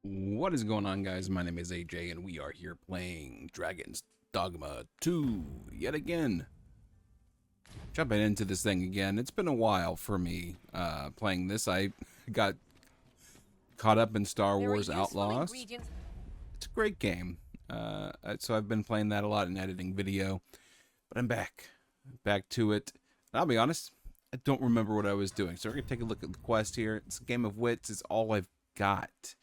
What is going on, guys? My name is AJ, and we are here playing Dragon's Dogma 2 yet again. Jumping into this thing again. It's been a while for me playing this. I got caught up in Star Wars Outlaws. It's a great game. So I've been playing that a lot and editing video. But I'm back to it. I'll be honest, I don't remember what I was doing. So we're going to take a look at the quest here. It's a game of wits. It's all I've got.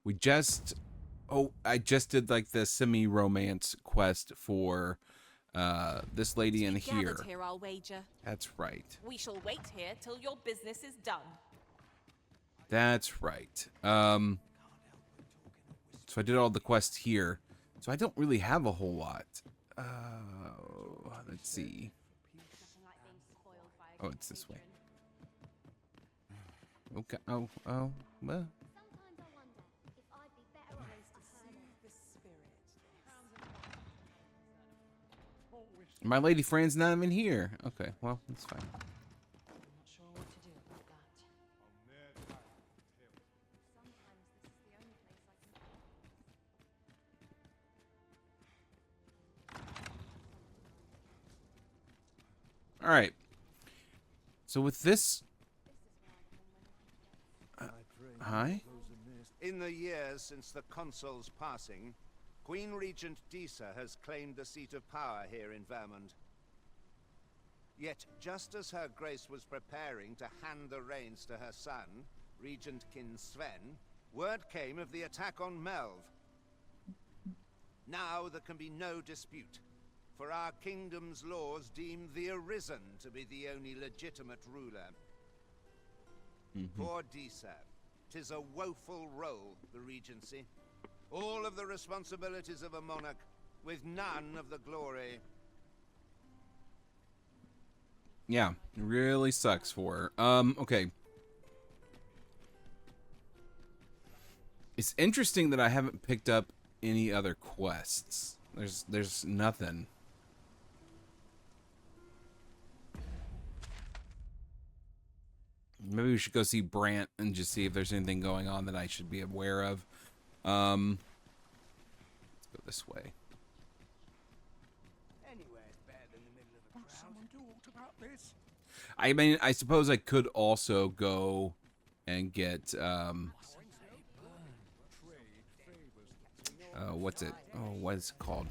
We just, I just did like the semi-romance quest for this lady in here. I'll wager. That's right. We shall wait here till your business is done. That's right. So I did all the quests here. So I don't really have a whole lot. Let's see. Oh, it's this way. Okay. Oh, well. My lady friend's not even here. Okay, well, that's fine. All right. So with this, hi. In the years since the consul's passing, Queen Regent Disa has claimed the seat of power here in Vermund. Yet, just as her grace was preparing to hand the reins to her son, Regent Kin Sven, word came of the attack on Melv. Now there can be no dispute, for our kingdom's laws deem the Arisen to be the only legitimate ruler. Poor Disa. 'Tis a woeful role, the regency. All of the responsibilities of a monarch, with none of the glory. Yeah, it really sucks for her. Okay. It's interesting that I haven't picked up any other quests. There's nothing. Maybe we should go see Brant and just see if there's anything going on that I should be aware of. Let's go this way. Anywhere's better than the middle of a crowd. Someone do aught about this? I mean, I suppose I could also go and get, what's it? Oh, what is it called?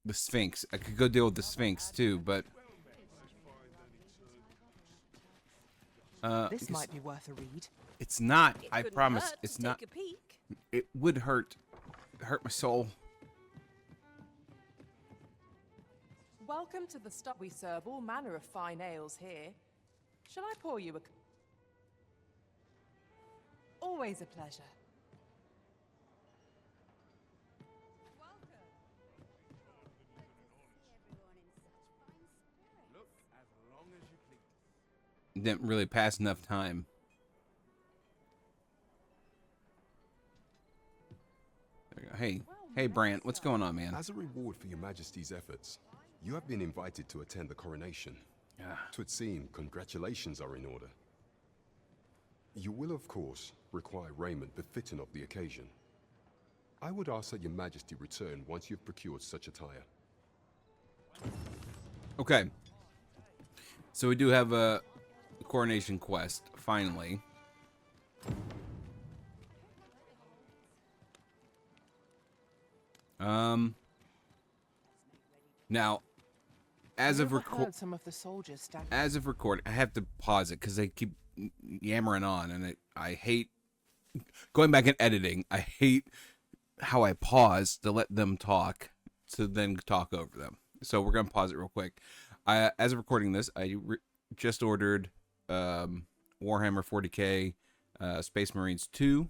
The Sphinx. I could go deal with the Sphinx too, but This might be worth a read. it's not. It I couldn't promise. hurt It's to not. Take a peek. It would hurt my soul. Welcome to the stop. We serve all manner of fine ales here. Shall I pour you a... Always a pleasure. Look as long as you please. Didn't really pass enough time. There you go. Hey, Brant, what's going on, man? As a reward for your Majesty's efforts, you have been invited to attend the coronation. Yeah. Twould seem congratulations are in order. You will, of course, require raiment befitting of the occasion. I would ask that your Majesty return once you've procured such attire. Okay. So we do have a coronation quest, finally. Now, as of some of the soldiers stand. as of recording, I have to pause it because they keep yammering on, and I hate going back and editing. I hate how I pause to let them talk, to then talk over them. So we're gonna pause it real quick. As of recording this, I just ordered Warhammer 40K Space Marines 2,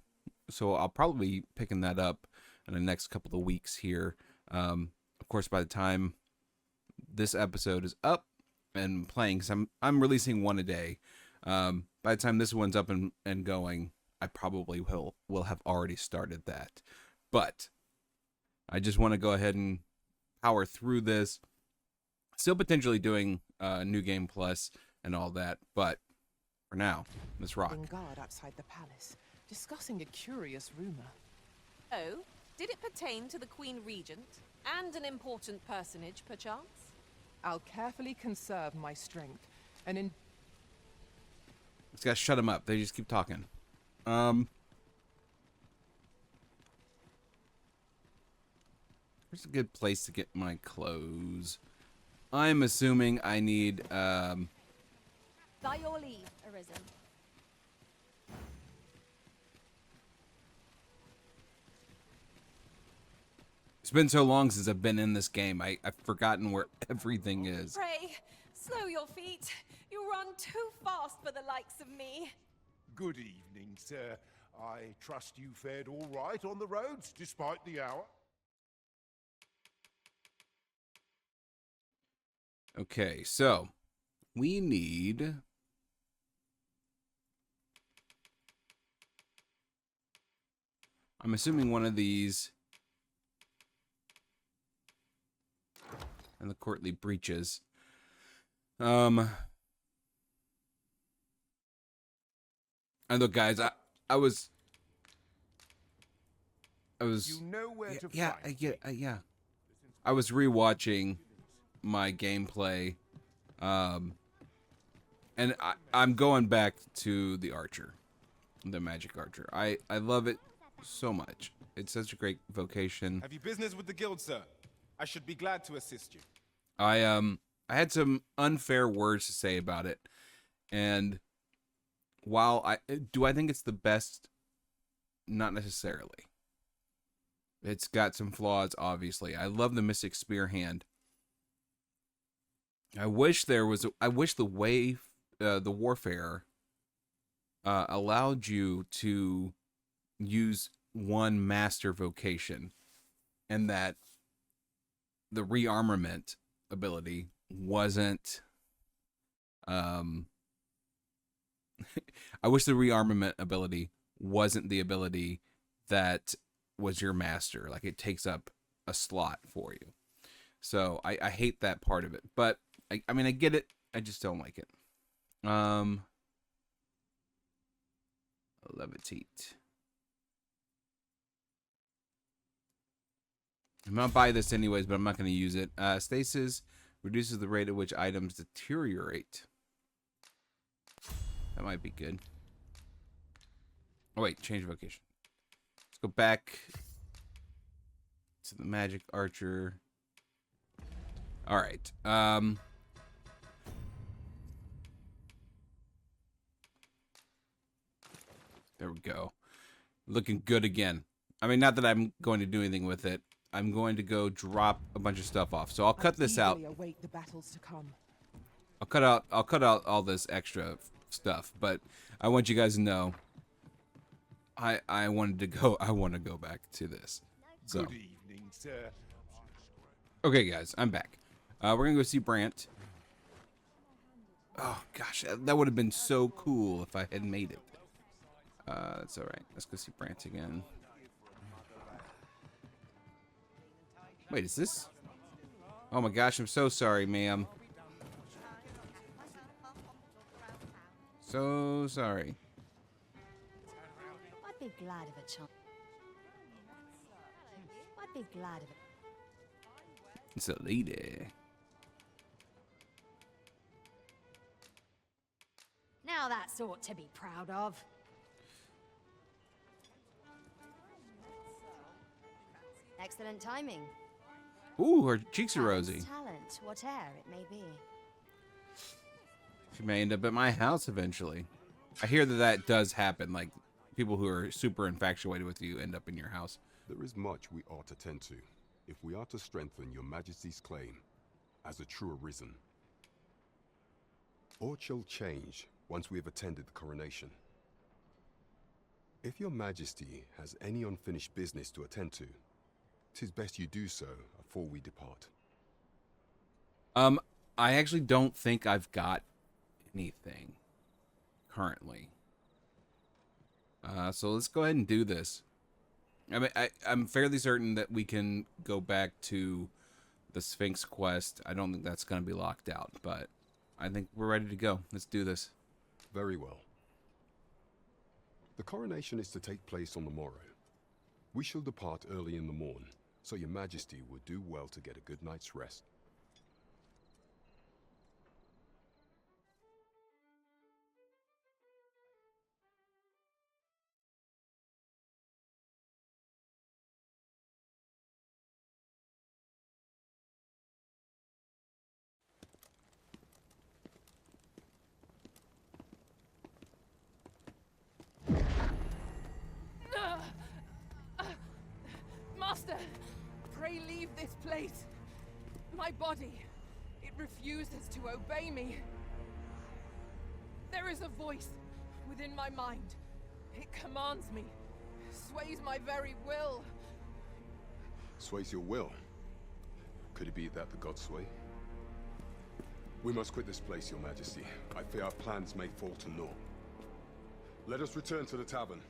so I'll probably be picking that up in the next couple of weeks here. Of course, by the time this episode is up and playing, because I'm releasing one a day. By the time this one's up and going, I probably will have already started that. But I just want to go ahead and power through this. Still potentially doing New Game Plus and all that. But for now, let's rock. In guard outside the palace, discussing a curious rumor. Oh, did it pertain to the Queen Regent and an important personage, perchance? I'll carefully conserve my strength, and in Just gotta shut them up. They just keep talking. Where's a good place to get my clothes? I'm assuming I need, By your leave, Arisen. It's been so long since I've been in this game. I've forgotten where everything is. Pray, slow your feet. You run too fast for the likes of me. Good evening, sir. I trust you fared all right on the roads, despite the hour. Okay, so we need... I'm assuming one of these... and the courtly breeches. And look, guys, I was... You know where to yeah, find yeah. I was rewatching my gameplay, and I'm going back to the archer, the magic archer. I love it so much. It's such a great vocation. Have you business with the guild, sir? I should be glad to assist you. I had some unfair words to say about it, and while I think it's the best, not necessarily. It's got some flaws, obviously. I love the Mystic Spear hand. I wish the way the warfare allowed you to use one master vocation, and that the rearmament ability wasn't I wish the rearmament ability wasn't the ability that was your master. Like, it takes up a slot for you. So I hate that part of it. But I mean, I get it. I just don't like it. Levitate. I'm gonna buy this anyways, but I'm not gonna use it. Stasis reduces the rate at which items deteriorate. That might be good. Oh wait, change vocation. Let's go back to the magic archer. All right. There we go. Looking good again. I mean, not that I'm going to do anything with it. I'm going to go drop a bunch of stuff off. So I'll cut this out. Await the battles to come. I'll cut out all this extra stuff, but I want you guys to know I want to go back to this. So Good evening, sir. okay, guys, I'm back. We're gonna go see Brant. Oh gosh, that would have been so cool if I had made it. That's all right. Let's go see Brant again. Wait, is this? Oh my gosh, I'm so sorry, ma'am. So sorry. I'd be glad of a chance. I'd be glad of it. It's a lady. Now that's ought to be proud of. Excellent timing. Ooh, her cheeks are rosy. Talent, whate'er it may be. She may end up at my house eventually. I hear that does happen. Like, people who are super infatuated with you end up in your house. There is much we ought to tend to, if we are to strengthen your Majesty's claim as a true Arisen. Aught shall change once we have attended the coronation. If your Majesty has any unfinished business to attend to, 'tis best you do so afore we depart. I actually don't think I've got anything currently. So let's go ahead and do this. I mean, I'm fairly certain that we can go back to the Sphinx quest. I don't think that's going to be locked out, but I think we're ready to go. Let's do this. Very well. The coronation is to take place on the morrow. We shall depart early in the morn, so your majesty would do well to get a good night's rest. Master, pray leave this place. My body, it refuses to obey me. There is a voice within my mind. It commands me, sways my very will. Sways your will? Could it be that the Godsway? We must quit this place, your majesty. I fear our plans may fall to naught. Let us return to the tavern.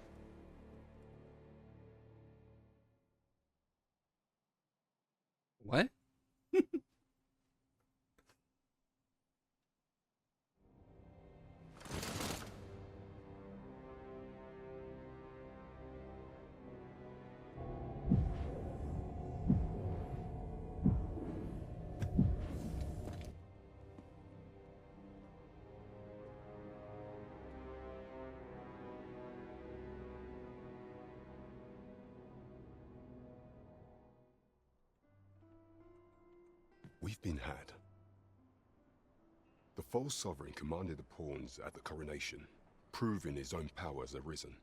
What? We've been had. The false sovereign commanded the pawns at the coronation, proving his own power as arisen.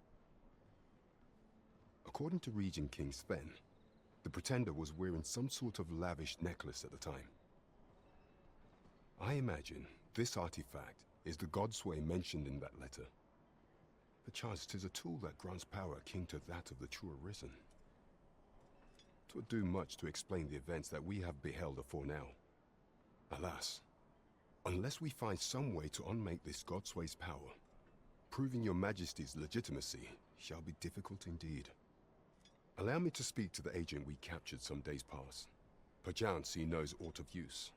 According to Regent King Sven, the pretender was wearing some sort of lavish necklace at the time. I imagine this artifact is the Godsway mentioned in that letter. Perchance 'tis a tool that grants power akin to that of the true arisen. 'Twould do much to explain the events that we have beheld afore now. Alas, unless we find some way to unmake this Godsway's power, proving your majesty's legitimacy shall be difficult indeed. Allow me to speak to the agent we captured some days past. Perchance he knows aught of use.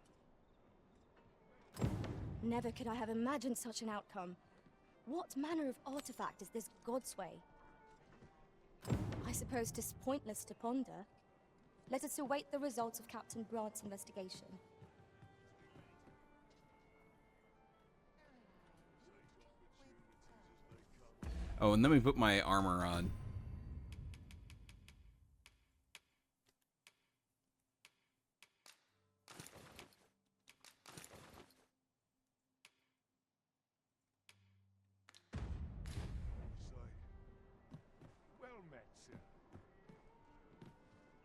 Never could I have imagined such an outcome. What manner of artifact is this Godsway? I suppose 'tis pointless to ponder. Let us await the results of Captain Brandt's investigation. Oh, and let me put my armor on. Well met, sir.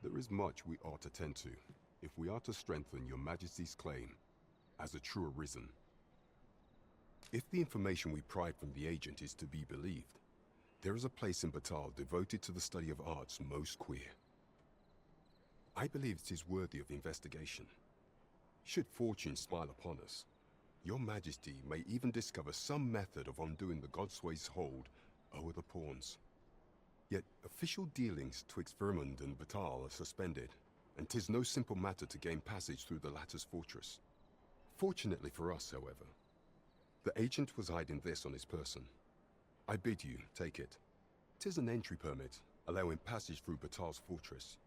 There is much we ought to tend to, if we are to strengthen your majesty's claim as a true arisen. If the information we pried from the agent is to be believed, there is a place in Bakbattahl devoted to the study of arts most queer. I believe it is worthy of investigation. Should fortune smile upon us, your majesty may even discover some method of undoing the Godsway's hold over the pawns. Yet official dealings twixt Vermund and Bakbattahl are suspended, and 'tis no simple matter to gain passage through the latter's fortress. Fortunately for us, however, the agent was hiding this on his person. I bid you take it. 'Tis an entry permit, allowing passage through Bakbattah's fortress.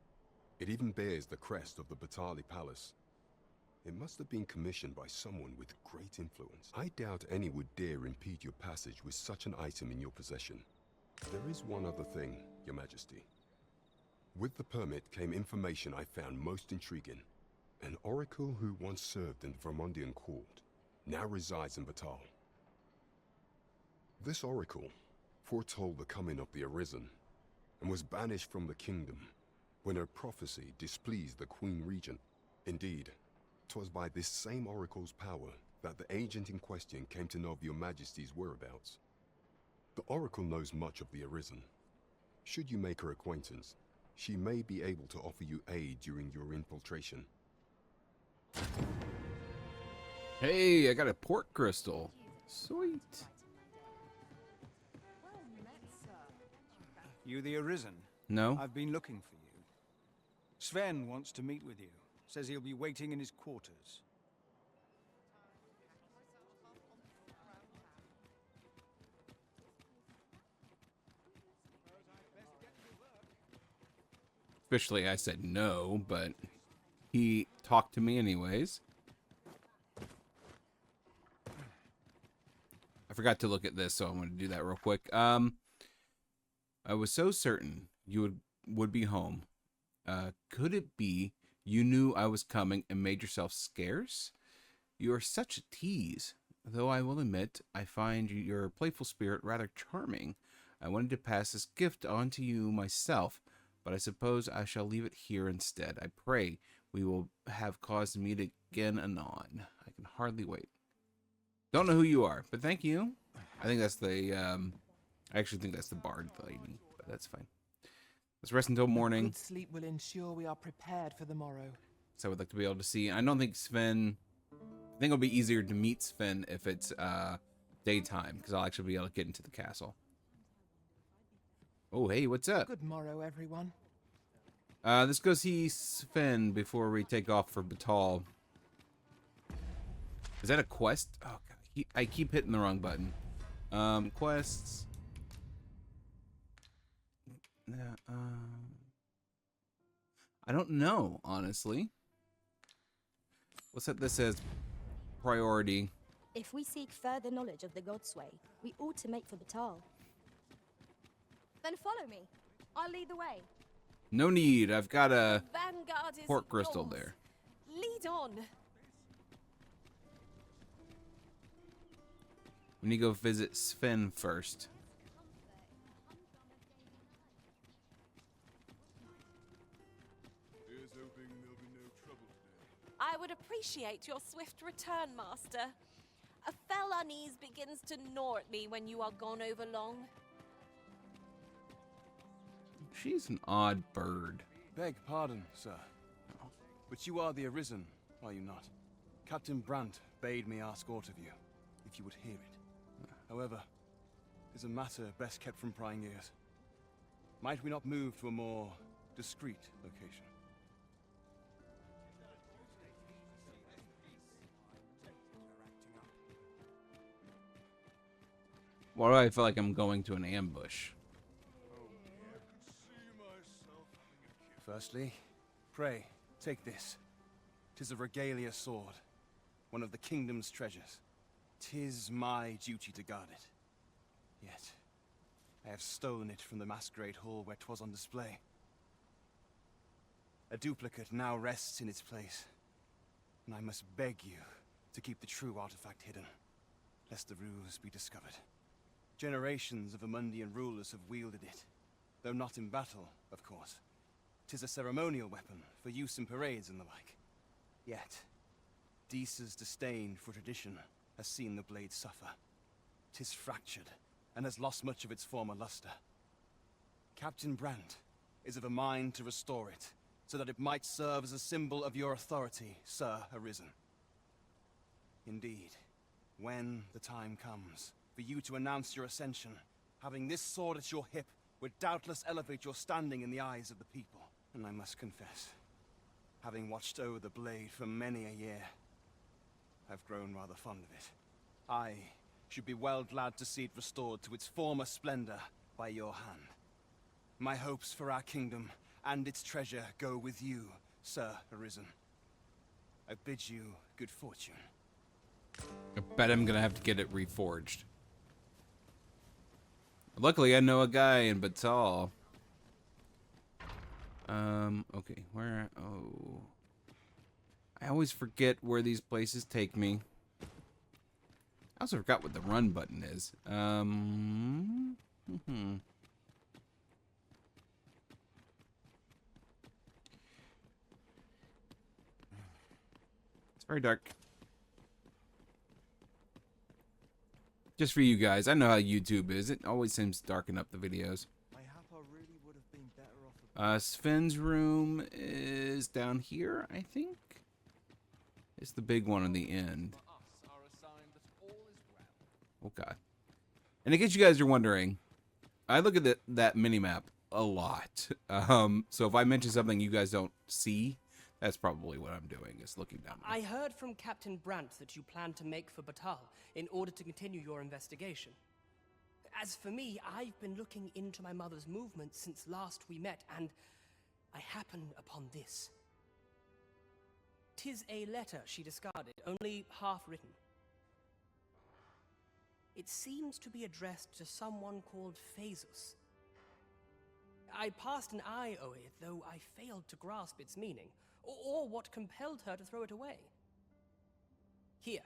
It even bears the crest of the Bakbattahl Palace. It must have been commissioned by someone with great influence. I doubt any would dare impede your passage with such an item in your possession. There is one other thing, your majesty. With the permit came information I found most intriguing. An oracle who once served in the Vermundian court now resides in Bakbattahl. This oracle foretold the coming of the Arisen, and was banished from the kingdom when her prophecy displeased the Queen Regent. Indeed, 'twas by this same oracle's power that the agent in question came to know of your majesty's whereabouts. The oracle knows much of the Arisen. Should you make her acquaintance, she may be able to offer you aid during your infiltration. Hey, I got a port crystal. Sweet. Well met, sir. You the Arisen? No? I've been looking for you. Sven wants to meet with you. Says he'll be waiting in his quarters. Especially I said no, but he talked to me anyways. I forgot to look at this, so I'm going to do that real quick. I was so certain you would be home. Could it be you knew I was coming and made yourself scarce? You are such a tease. Though I will admit, I find your playful spirit rather charming. I wanted to pass this gift on to you myself, but I suppose I shall leave it here instead. I pray we will have cause to meet again anon. I can hardly wait. Don't know who you are, but thank you. I think that's the, I actually think that's the bard lady, but that's fine. Let's rest until morning. Good sleep will ensure we are prepared for the morrow. So I would like to be able to see. I don't think Sven, I think it'll be easier to meet Sven if it's daytime, because I'll actually be able to get into the castle. Oh, hey, what's up? Good morrow, everyone. Let's go see Sven before we take off for Bakbattahl. Is that a quest? Oh, God. I keep hitting the wrong button. Quests. I don't know, honestly. We'll set this as priority. If we seek further knowledge of the Godsway, we ought to make for Bakbattahl. Then follow me. I'll lead the way. No need. I've got a Vanguard is port crystal yours. there. Lead on. We need to go visit Sven first. Here's hoping there'll be no trouble today. I would appreciate your swift return, Master. A fell unease begins to gnaw at me when you are gone over long. She's an odd bird. Beg pardon, sir. But you are the Arisen, are you not? Captain Brandt bade me ask aught of you, if you would hear it. However, it is a matter best kept from prying ears. Might we not move to a more discreet location? Why do I feel like I'm going to an ambush? Firstly, pray, take this. 'Tis a regalia sword, one of the kingdom's treasures. 'Tis my duty to guard it. Yet, I have stolen it from the masquerade hall where 'twas on display. A duplicate now rests in its place, and I must beg you to keep the true artifact hidden, lest the ruse be discovered. Generations of Amundian rulers have wielded it, though not in battle, of course. 'Tis a ceremonial weapon for use in parades and the like. Yet, Disa's disdain for tradition has seen the blade suffer. 'Tis fractured, and has lost much of its former luster. Captain Brandt is of a mind to restore it, so that it might serve as a symbol of your authority, Sir Arisen. Indeed, when the time comes for you to announce your ascension, having this sword at your hip would doubtless elevate your standing in the eyes of the people. And I must confess, having watched over the blade for many a year, I've grown rather fond of it. I should be well glad to see it restored to its former splendor by your hand. My hopes for our kingdom and its treasure go with you, Sir Arisen. I bid you good fortune. I bet I'm gonna have to get it reforged. Luckily, I know a guy in Bakbattahl. Okay, where? Oh, I always forget where these places take me. I also forgot what the run button is. It's very dark. Just for you guys, I know how YouTube is. It always seems to darken up the videos. Sven's room is down here, I think. It's the big one on the end. Oh god. And in case you guys are wondering, I look at that mini-map a lot. So if I mention something you guys don't see, that's probably what I'm doing, is looking down. I heard from Captain Brandt that you plan to make for Bakbattahl in order to continue your investigation. As for me, I've been looking into my mother's movements since last we met, and I happen upon this. 'Tis a letter she discarded, only half written. It seems to be addressed to someone called Phaesus. I passed an eye o'er it, though I failed to grasp its meaning, or what compelled her to throw it away. Here,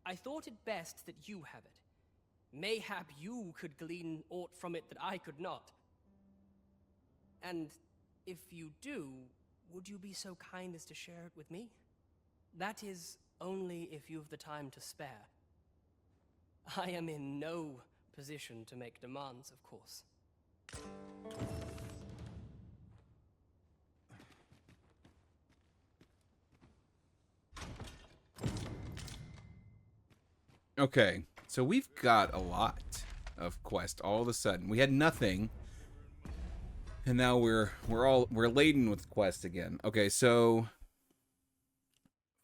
I thought it best that you have it. Mayhap you could glean aught from it that I could not. And if you do, would you be so kind as to share it with me? That is, only if you've the time to spare. I am in no position to make demands, of course. Okay, so we've got a lot of quests all of a sudden. We had nothing, and now we're laden with quests again. Okay, so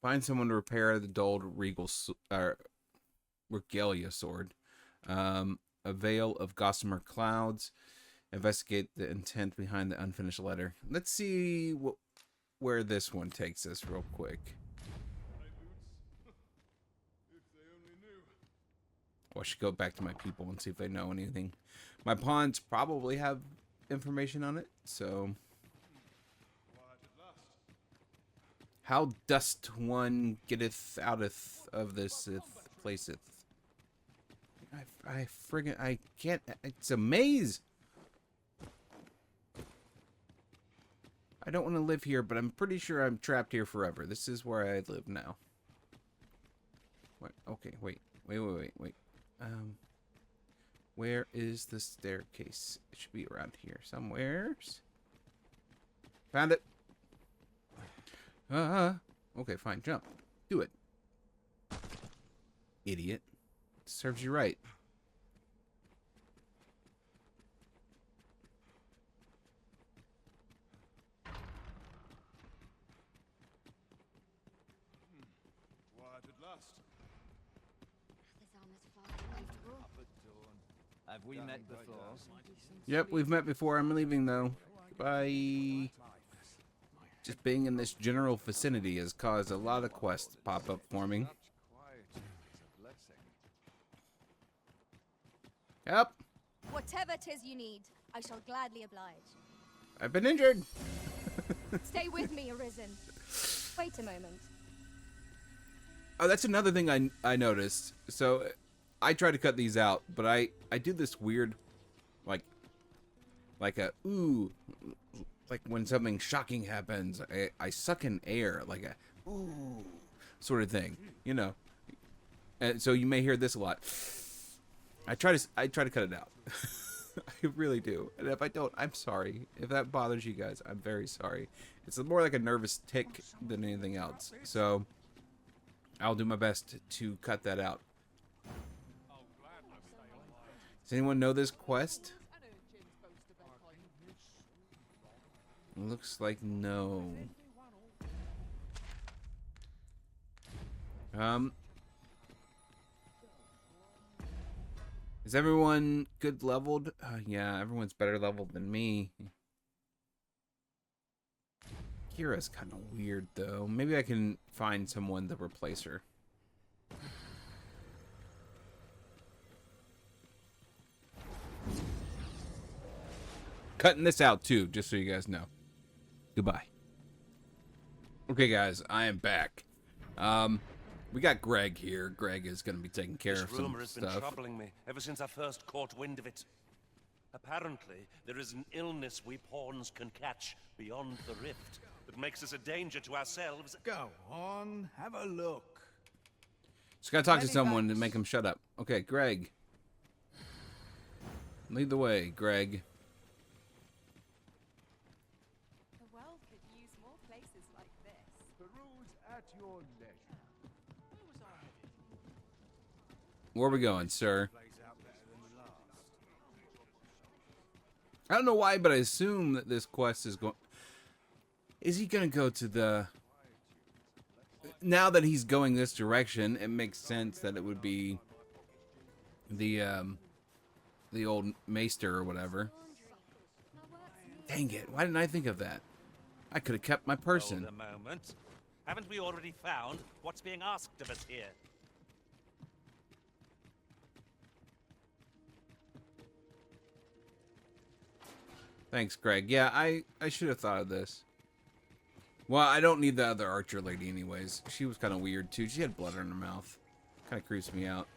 find someone to repair the dulled regalia sword. A veil of gossamer clouds. Investigate the intent behind the unfinished letter. Let's see where this one takes us real quick. I should go back to my people and see if they know anything. My pawns probably have information on it, so... How dost one getteth outeth of this placeth? I can't... It's a maze! I don't want to live here, but I'm pretty sure I'm trapped here forever. This is where I live now. What? Okay, wait. Where is the staircase? It should be around here somewhere. Found it. Okay, fine. Jump. Do it. Idiot. Serves you right. Quiet at last. Have we met before? Yep, we've met before. I'm leaving though. Bye. Just being in this general vicinity has caused a lot of quests to pop up for me. Yep. Whatever 'tis you need, I shall gladly oblige. I've been injured. Stay with me, Arisen. Wait a moment. Oh, that's another thing I noticed. So I try to cut these out, but I do this weird, like a ooh, like when something shocking happens, I suck in air, like a ooh sort of thing, you know. And so you may hear this a lot. I try to cut it out. I really do. And if I don't, I'm sorry. If that bothers you guys, I'm very sorry. It's more like a nervous tick than anything else. So I'll do my best to cut that out. Does anyone know this quest? Looks like no. Is everyone good leveled? Yeah, everyone's better leveled than me. Kira's kind of weird though. Maybe I can find someone to replace her. Cutting this out too, just so you guys know. Goodbye. Okay, guys, I am back. We got Greg here. Greg is going to be taking care of some stuff. This rumor has been troubling me ever since I first caught wind of it. Apparently, there is an illness we pawns can catch beyond the rift that makes us a danger to ourselves. Go on, have a look. Just gotta talk to someone to make him shut up. Okay, Greg. Lead the way, Greg. The world could use more places like this. Peruse at your leisure. Where are we going, sir? I don't know why, but I assume that this quest is going... Is he going to go to the... Now that he's going this direction, it makes sense that it would be the old maester or whatever. Dang it, why didn't I think of that? I could have kept my person. Hold a moment. Haven't we already found what's being asked of us here? Thanks, Greg. Yeah, I should have thought of this. Well, I don't need the other archer lady anyways. She was kind of weird, too. She had blood in her mouth. Kind of creeps me out.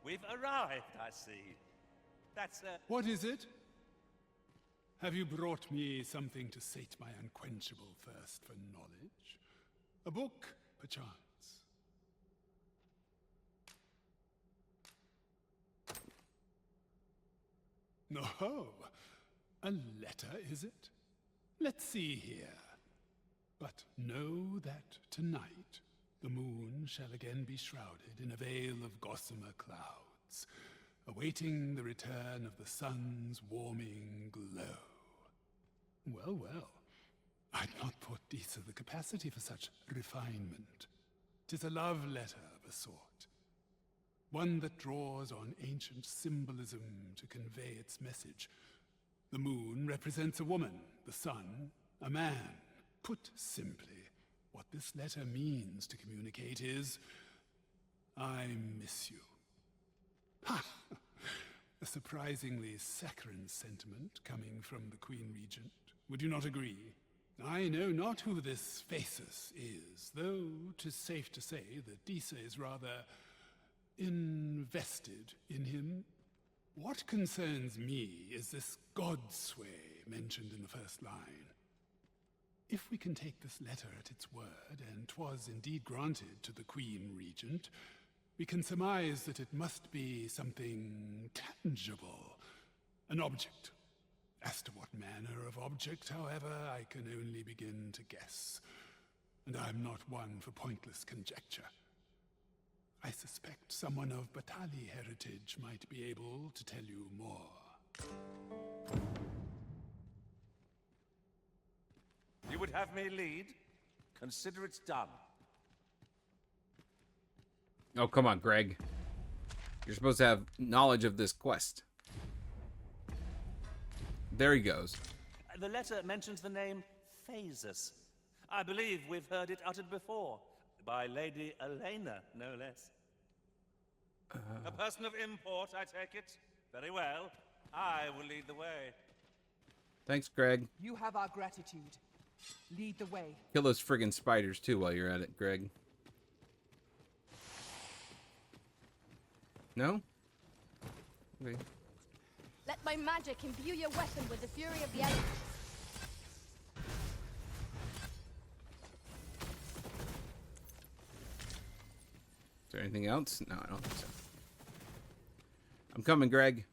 We've arrived, I see. That's What is it? Have you brought me something to sate my unquenchable thirst for knowledge? A book, perchance? No, a letter, is it? Let's see here. But know that tonight the moon shall again be shrouded in a veil of gossamer clouds, awaiting the return of the sun's warming glow. Well, well, I'd not thought Disa the capacity for such refinement. 'Tis a love letter of a sort. One that draws on ancient symbolism to convey its message. The moon represents a woman, the sun, a man. Put simply, what this letter means to communicate is, I miss you. Ha! A surprisingly saccharine sentiment coming from the Queen Regent. Would you not agree? I know not who this Phaesus is, though 'tis safe to say that Disa is rather invested in him. What concerns me is this Godsway mentioned in the first line. If we can take this letter at its word, and 'twas indeed granted to the Queen Regent, we can surmise that it must be something tangible, an object. As to what manner of object, however, I can only begin to guess, and I'm not one for pointless conjecture. I suspect someone of Bakbattahl heritage might be able to tell you more. You would have me lead? Consider it done. Oh, come on, Greg. You're supposed to have knowledge of this quest. There he goes. The letter mentions the name Phaesus. I believe we've heard it uttered before. By Lady Elena, no less. A person of import, I take it. Very well. I will lead the way. Thanks, Greg. You have our gratitude. Lead the way. Kill those friggin' spiders, too, while you're at it, Greg. No? Okay. Let my magic imbue your weapon with the fury of the elements. Is there anything else? No, I don't think so. I'm coming, Greg.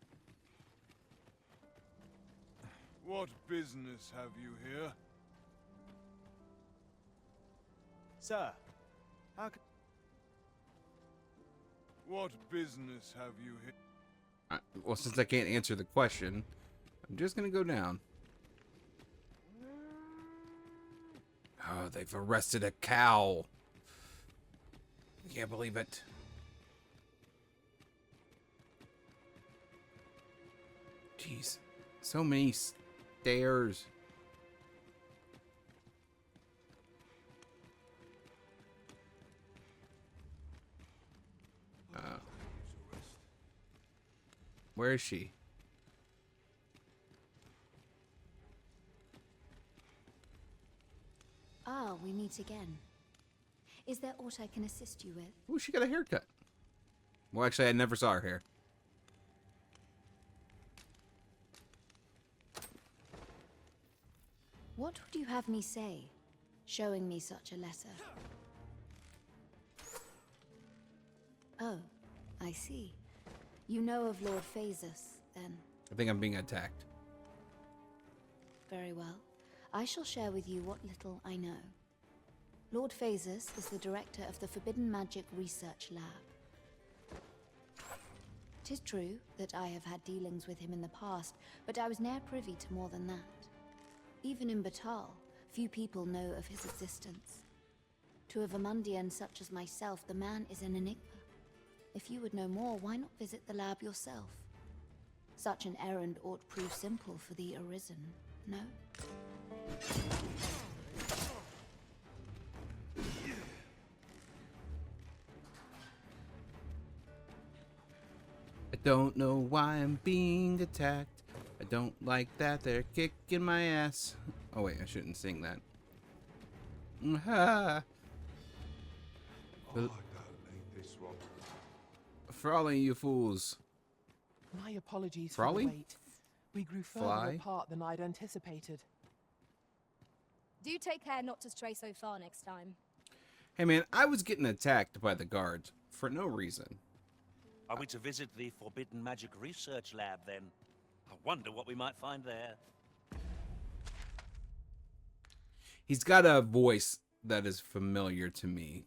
What business have you here? Sir, how can... What business have you here? Well, since I can't answer the question, I'm just gonna go down. Oh, they've arrested a cow. Can't believe it. Jeez, so many stairs. Where is she? Ah, we meet again. Is there aught I can assist you with? Oh, she got a haircut. Well, actually, I never saw her hair. What would you have me say, showing me such a letter? Oh, I see. You know of Lord Phaesus, then? I think I'm being attacked. Very well. I shall share with you what little I know. Lord Phaesus is the director of the Forbidden Magic Research Lab. 'Tis true that I have had dealings with him in the past, but I was ne'er privy to more than that. Even in Bakbattahl, few people know of his existence. To a Vermundian such as myself, the man is an enigma. If you would know more, why not visit the lab yourself? Such an errand ought prove simple for the Arisen, no? I don't know why I'm being attacked. I don't like that they're kicking my ass. Oh wait, I shouldn't sing that. For all of you fools. My apologies Frawley? for the wait. We grew further Fly? apart than I'd anticipated. Do take care not to stray so far next time. Hey man, I was getting attacked by the guards for no reason. Are we to visit the Forbidden Magic Research Lab, then? I wonder what we might find there. He's got a voice that is familiar to me.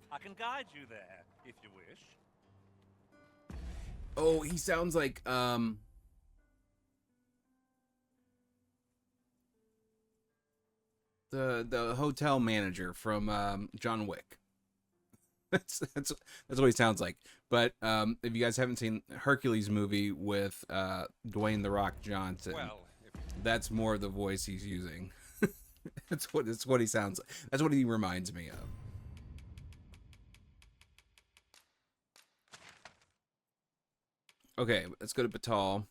I can guide you there, if you wish. Oh, he sounds like, the hotel manager from, John Wick. That's what he sounds like. But, if you guys haven't seen Hercules movie with, Dwayne "The Rock" Johnson, that's more of the voice he's using. That's what he sounds like. That's what he reminds me of. Okay, let's go to Bakbattahl.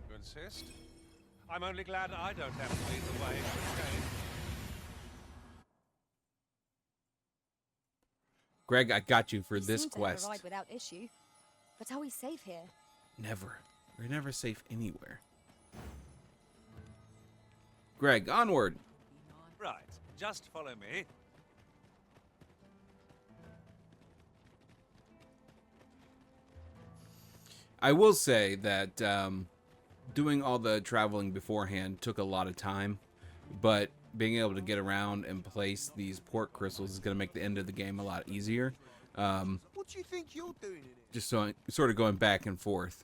You insist? I'm only glad I don't have to lead the way in this game. Greg, I got you for We this seem to have quest. arrived without issue. But are we safe here? Never. We're never safe anywhere. Greg, onward. Right, just follow me. I will say that doing all the traveling beforehand took a lot of time, but being able to get around and place these port crystals is going to make the end of the game a lot easier. What do you think you're doing in it? Just sort of going back and forth.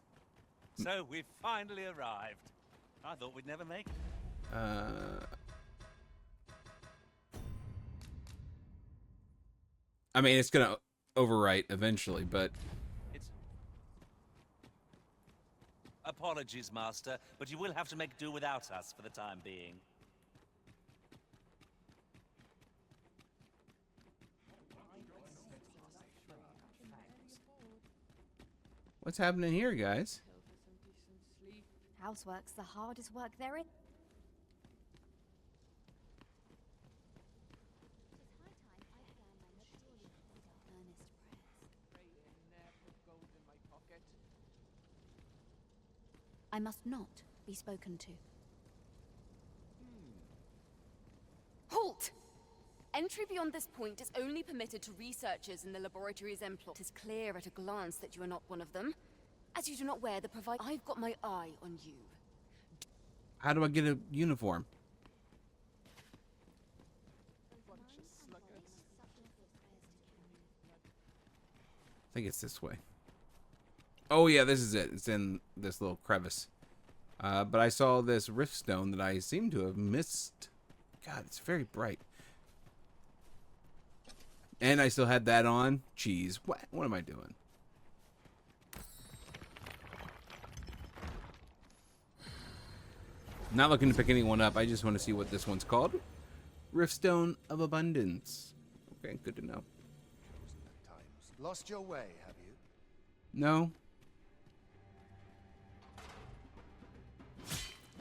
So we've finally arrived. I thought we'd never make it. I mean, it's going to overwrite eventually, but... Apologies, Master, but you will have to make do without us for the time being. What's happening here, guys? Housework's the hardest work there is. I must not be spoken to. Halt! Entry beyond this point is only permitted to researchers in the laboratory's employ. It is clear at a glance that you are not one of them, as you do not wear the provide. I've got my eye on you. How do I get a uniform? I think it's this way. Oh yeah, this is it. It's in this little crevice. But I saw this rift stone that I seem to have missed. God, it's very bright. And I still had that on. Jeez, what am I doing? Not looking to pick anyone up. I just want to see what this one's called. Riftstone of Abundance. Okay, good to know. Lost your way, have you? No.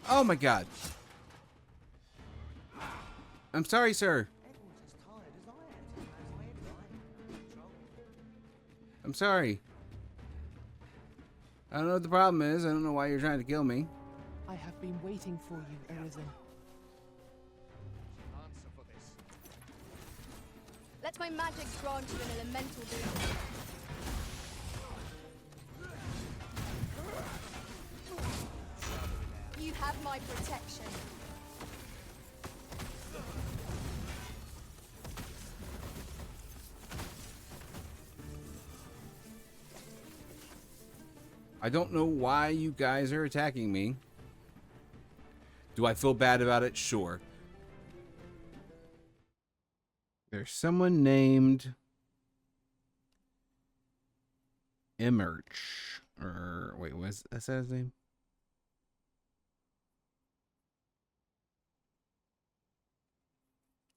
Oh my god. I'm sorry, sir. I'm sorry. I don't know what the problem is. I don't know why you're trying to kill me. I have been waiting for you, Arisen. Answer for this. Let my magic grant you an elemental boon. You have my protection. I don't know why you guys are attacking me. Do I feel bad about it? Sure. There's someone named Emerch. Or wait, was that his name?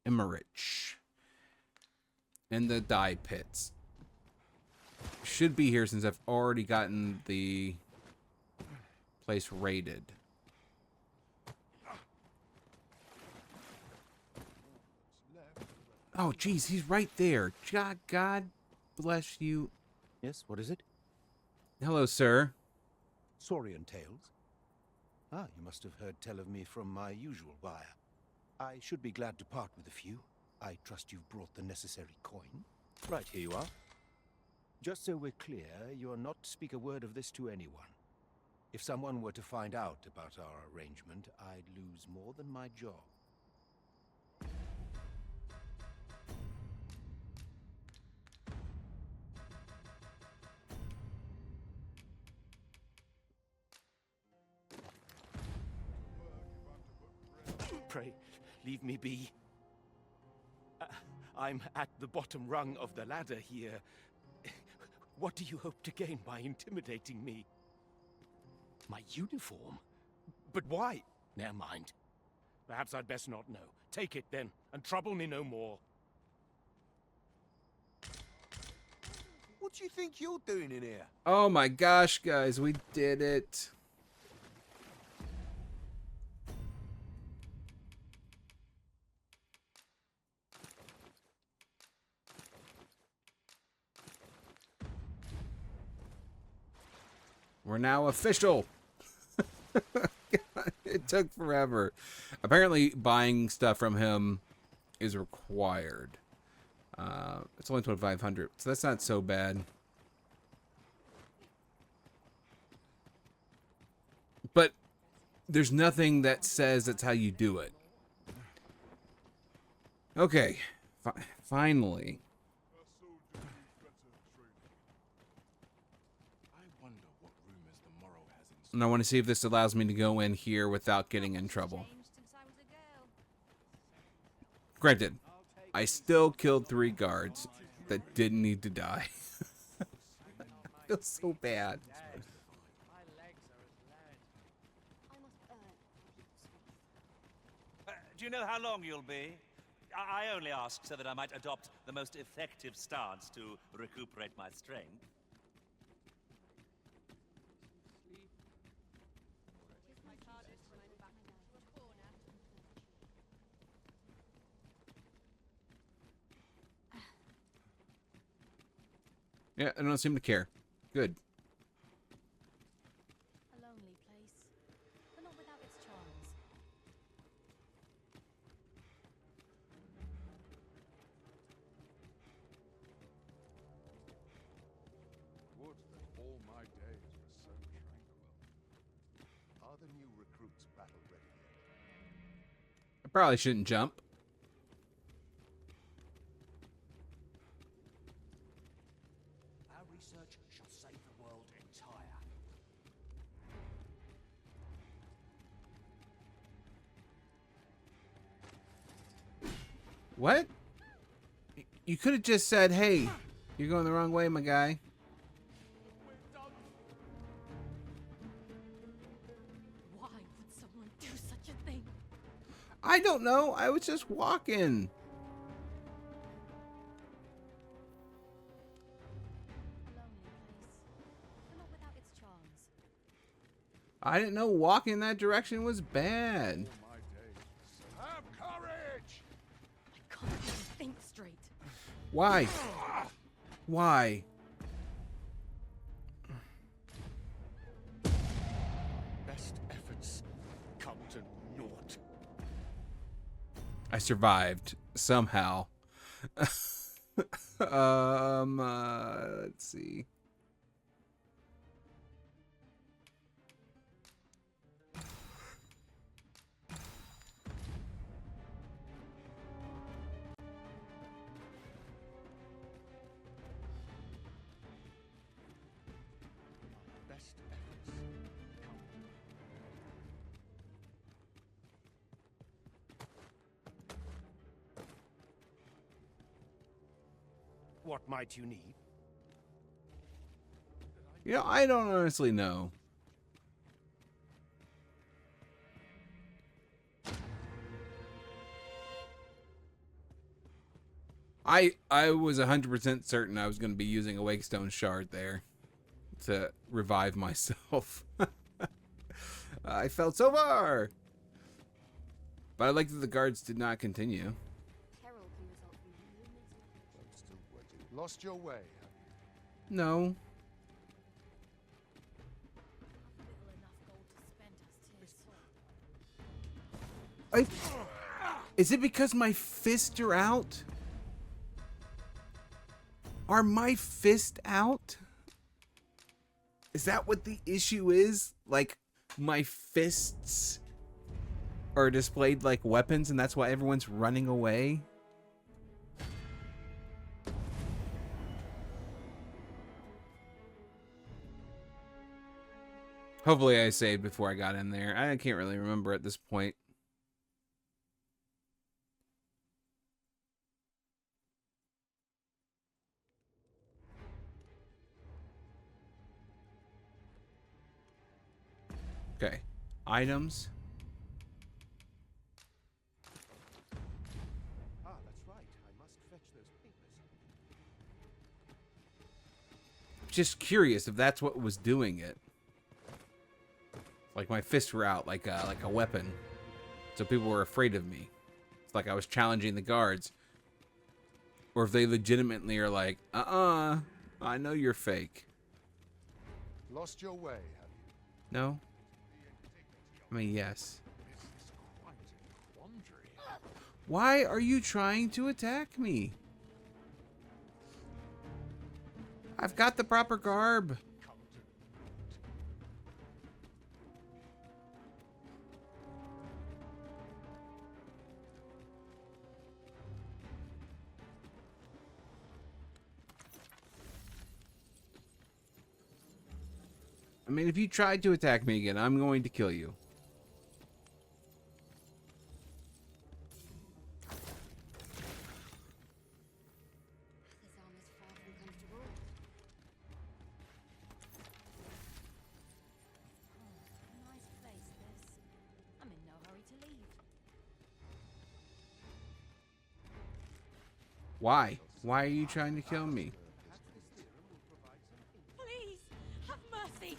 Emmerich. In the dye pits. Should be here since I've already gotten the place raided. Oh, geez, he's right there. God bless you. Yes, what is it? Hello, sir. Saurian tales? Ah, you must have heard tell of me from my usual buyer. I should be glad to part with a few. I trust you've brought the necessary coin. Right, here you are. Just so we're clear, you're not to speak a word of this to anyone. If someone were to find out about our arrangement, I'd lose more than my job. Pray, leave me be. I'm at the bottom rung of the ladder here. What do you hope to gain by intimidating me? My uniform? But why? Never mind. Perhaps I'd best not know. Take it then, and trouble me no more. What do you think you're doing in here? Oh my gosh, guys, we did it. We're now official. It took forever. Apparently, buying stuff from him is required. It's only 2,500, so that's not so bad. But there's nothing that says that's how you do it. Okay, finally. And I want to see if this allows me to go in here without getting in trouble. Granted, I still killed 3 guards that didn't need to die. I feel so bad. Do you know how long you'll be? I only ask so that I might adopt the most effective stance to recuperate my strength. Yeah, I don't seem to care. Good. A lonely place, but not without its charms. Would that all my days were so tranquil. Are the new recruits battle ready yet? I probably shouldn't jump. Our research shall save the world entire. What? You could have just said, hey, you're going the wrong way, my guy. Why would someone do such a thing? I don't know. I was just walking. I didn't know walking in that direction was bad. Have courage! I can't even think straight. Why? Why? Best efforts come to naught. I survived somehow. Let's see. Best efforts come to What might you need? You know, I don't honestly know. I was 100% certain I was going to be using a Wakestone Shard there to revive myself. I felt so far! But I like that the guards did not continue. Lost your way? No. Is it because my fists are out? Are my fists out? Is that what the issue is? Like, my fists are displayed like weapons and that's why everyone's running away? Hopefully I saved before I got in there. I can't really remember at this point. Okay. Items. Ah, that's right. I must fetch those papers. Just curious if that's what was doing it. Like my fists were out like a weapon. So people were afraid of me. It's like I was challenging the guards. Or if they legitimately are like, I know you're fake. Lost your way, have you? No? I mean, yes. Why are you trying to attack me? I've got the proper garb. I mean, if you tried to attack me again, I'm going to kill you. Why? Why are you trying to kill me? Please, have mercy.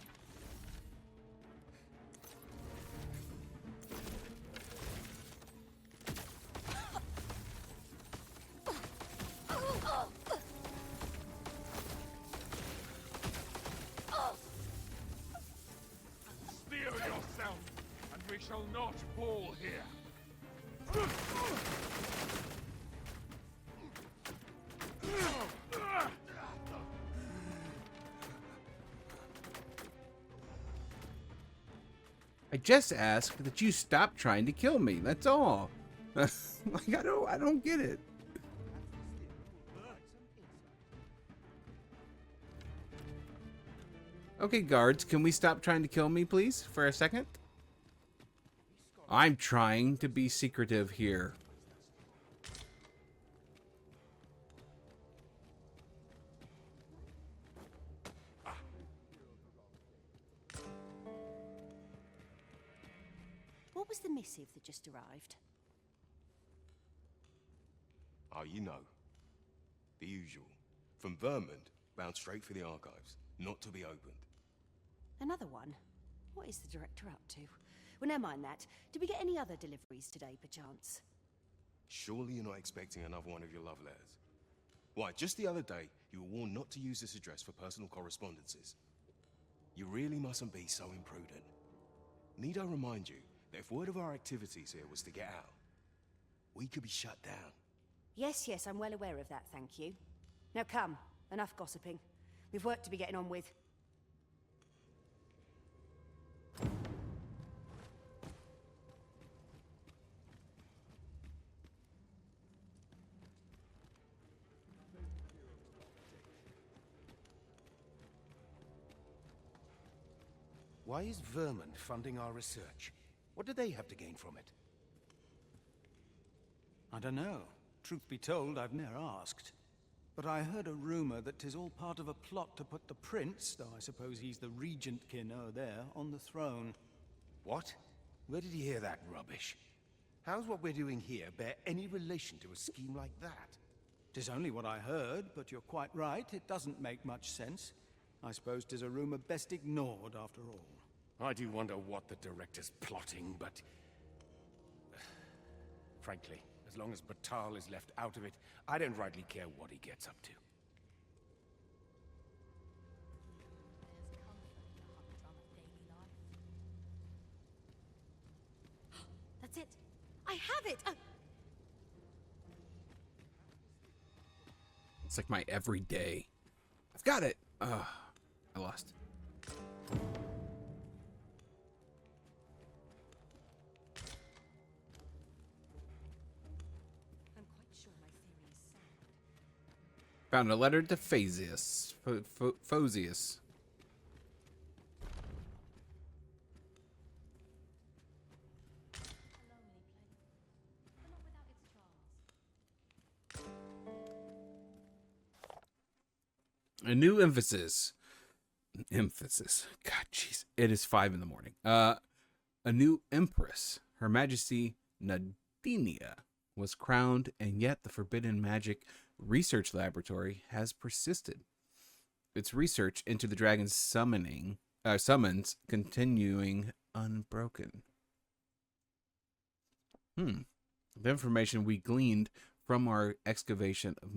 Steel yourself, and we shall not fall here. I just asked that you stop trying to kill me. That's all. Like I don't get it. Okay, guards, can we stop trying to kill me, please, for a second? I'm trying to be secretive here. What was the missive that just arrived? Oh, you know. The usual. From Vermont, bound straight for the archives. Not to be opened. Another one? What is the director up to? Well, never mind that. Did we get any other deliveries today, perchance? Surely you're not expecting another one of your love letters. Why, just the other day, you were warned not to use this address for personal correspondences. You really mustn't be so imprudent. Need I remind you that if word of our activities here was to get out, we could be shut down. Yes, yes, I'm well aware of that, thank you. Now come, enough gossiping. We've work to be getting on with. Why is Vermont funding our research? What do they have to gain from it? I don't know. Truth be told, I've never asked. But I heard a rumor that 'tis all part of a plot to put the prince, though I suppose he's the regent kin o'er there, on the throne. What? Where did he hear that rubbish? How's what we're doing here bear any relation to a scheme like that? 'Tis only what I heard, but you're quite right, it doesn't make much sense. I suppose 'tis a rumor best ignored, after all. I do wonder what the director's plotting, but... frankly, as long as Bakbattahl is left out of it, I don't rightly care what he gets up to. That's it. I have it! It's like my everyday. I've got it. I lost. Found a letter to Phaseus. Phoseus. A new emphasis. God, jeez. It is 5 in the morning. A new empress, Her Majesty Nadinia, was crowned, and yet the Forbidden Magic Research Laboratory has persisted. Its research into the dragon's summons continuing unbroken. The information we gleaned from our excavation of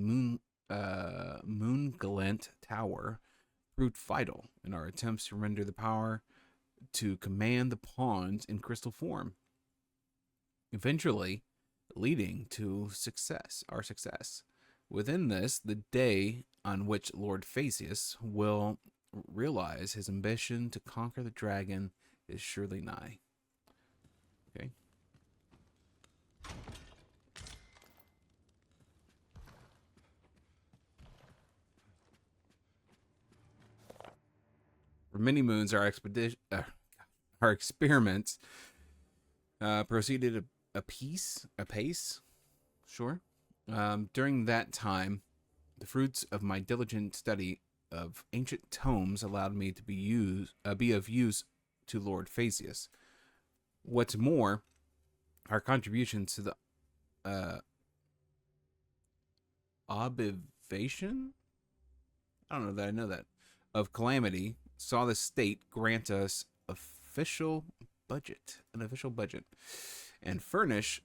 Moongalent Tower proved vital in our attempts to render the power to command the pawns in crystal form, eventually leading to our success. Within this, the day on which Lord Phaseus will realize his ambition to conquer the dragon is surely nigh. Okay. For many moons, our experiments proceeded apace. Sure. During that time, the fruits of my diligent study of ancient tomes allowed me to be of use to Lord Phaseus. What's more, our contributions to the observation? I don't know that I know that. Of calamity saw the state grant us an official budget, and furnish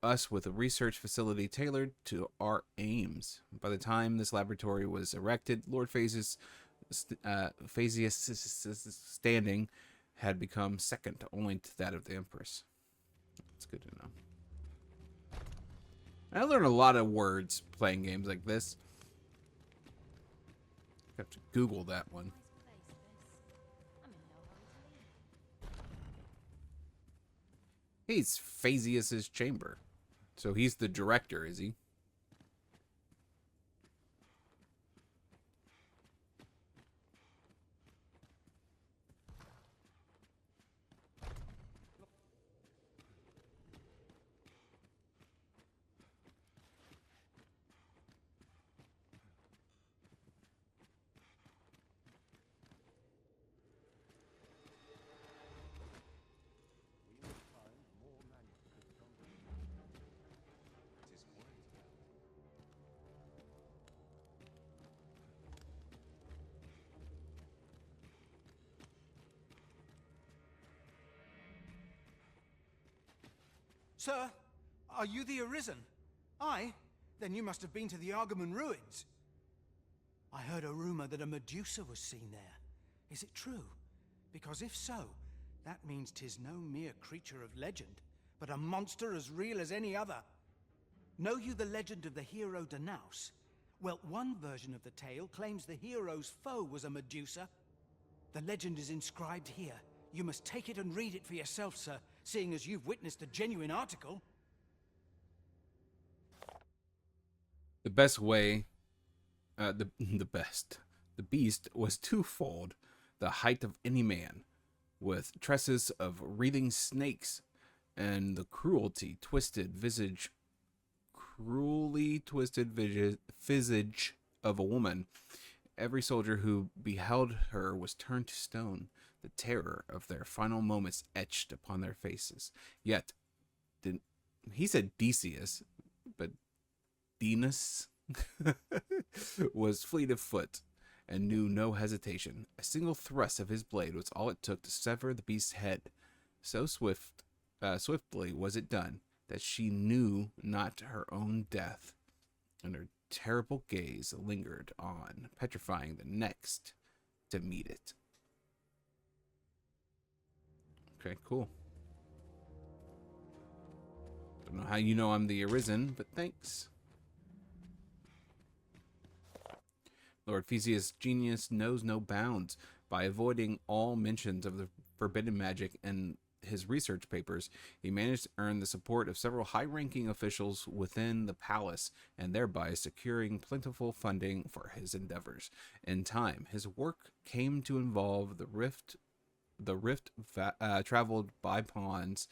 us with a research facility tailored to our aims. By the time this laboratory was erected, Lord Phaseus' standing had become second only to that of the Empress. It's good to know. I learn a lot of words playing games like this. I have to Google that one. He's Phaseus' chamber. So he's the director, is he? Sir, are you the Arisen? Aye? Then you must have been to the Argamon ruins. I heard a rumor that a Medusa was seen there. Is it true? Because if so, that means 'tis no mere creature of legend, but a monster as real as any other. Know you the legend of the hero Danaus? Well, one version of the tale claims the hero's foe was a Medusa. The legend is inscribed here. You must take it and read it for yourself, sir, seeing as you've witnessed a genuine article. The best way, the beast was twofold, the height of any man, with tresses of wreathing snakes, and the cruelty twisted visage cruelly twisted visage of a woman. Every soldier who beheld her was turned to stone, the terror of their final moments etched upon their faces. Yet, he said Decius, but Venus was fleet of foot and knew no hesitation. A single thrust of his blade was all it took to sever the beast's head. So swiftly was it done that she knew not her own death, and her terrible gaze lingered on, petrifying the next to meet it. Okay, cool. Don't know how you know I'm the Arisen, but thanks. Lord Theseus' genius knows no bounds. By avoiding all mentions of the forbidden magic in his research papers, he managed to earn the support of several high-ranking officials within the palace, and thereby securing plentiful funding for his endeavors. In time, his work came to involve the rift traveled by pawns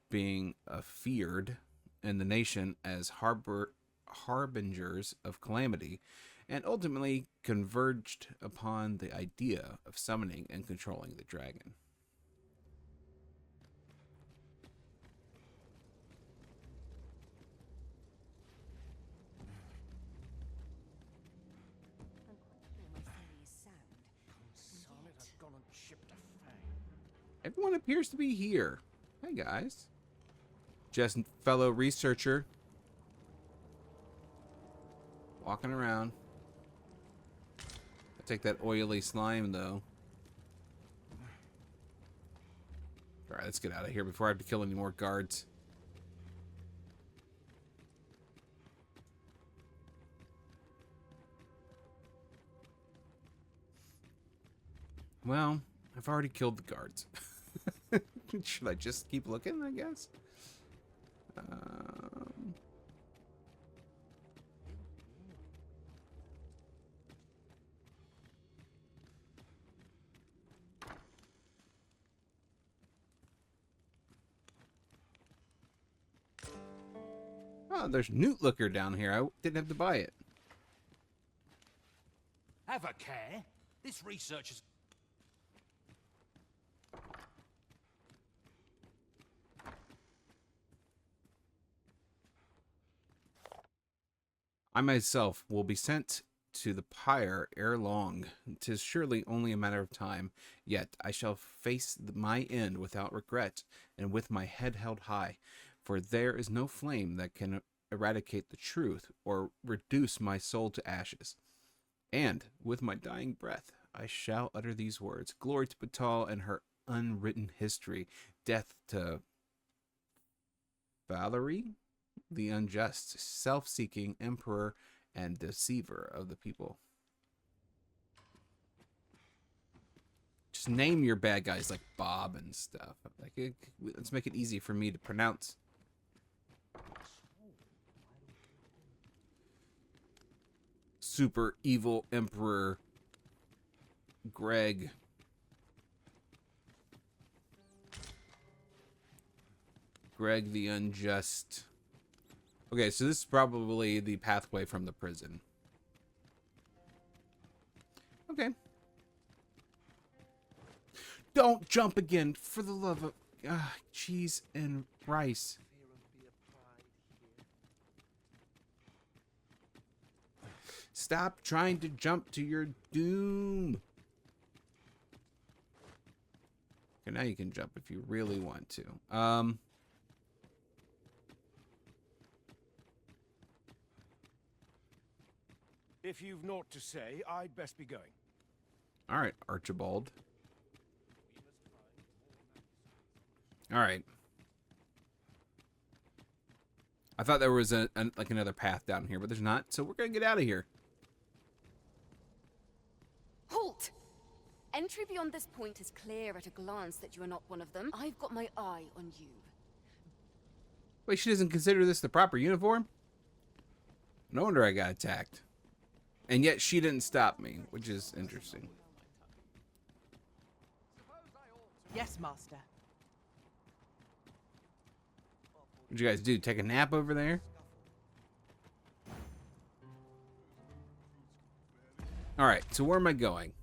being feared in the nation as harbingers of calamity, and ultimately converged upon the idea of summoning and controlling the dragon. Everyone appears to be here. Hey guys. Just fellow researcher. Walking around. I'll take that oily slime though. Alright, let's get out of here before I have to kill any more guards. Well, I've already killed the guards. Should I just keep looking, I guess? Oh, there's Newt Looker down here. I didn't have to buy it. Have a care. This research is... I myself will be sent to the pyre ere long. 'Tis surely only a matter of time. Yet I shall face my end without regret, and with my head held high. For there is no flame that can eradicate the truth, or reduce my soul to ashes. And with my dying breath, I shall utter these words: glory to Bakbattahl and her unwritten history. Death to Valerie, the unjust, self-seeking emperor and deceiver of the people. Just name your bad guys like Bob and stuff. Like, let's make it easy for me to pronounce. Super evil emperor Greg. Greg the Unjust. Okay, so this is probably the pathway from the prison. Okay. Don't jump again, for the love of cheese and rice. Stop trying to jump to your doom. Okay, now you can jump if you really want to. If you've naught to say, I'd best be going. All right, Archibald. All right. I thought there was like another path down here, but there's not. So we're gonna get out of here. Halt! Entry beyond this point is clear at a glance that you are not one of them. I've got my eye on you. Wait, she doesn't consider this the proper uniform? No wonder I got attacked. And yet she didn't stop me, which is interesting. Yes, Master. What'd you guys do? Take a nap over there? Alright, so where am I going?